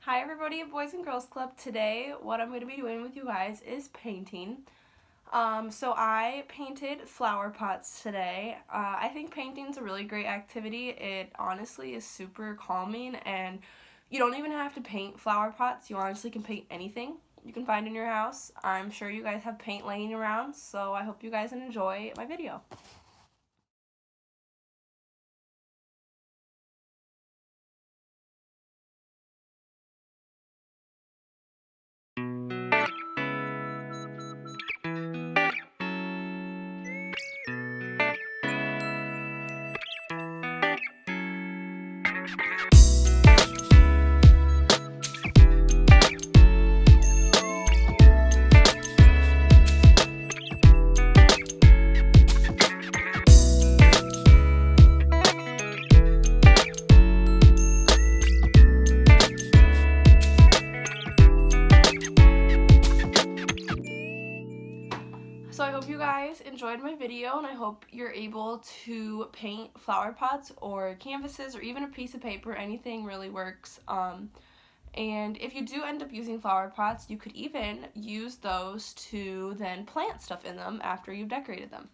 Hi everybody at Boys and Girls Club. Today what I'm going to be doing with you guys is painting. So I painted flower pots today. I think painting's a really great activity. It honestly is super calming, and you don't even have to paint flower pots. You honestly can paint anything you can find in your house. I'm sure you guys have paint laying around, so I hope you guys enjoy my video. So I hope you guys enjoyed my video, and I hope you're able to paint flower pots or canvases or even a piece of paper. Anything really works. And if you do end up using flower pots, you could even use those to then plant stuff in them after you've decorated them.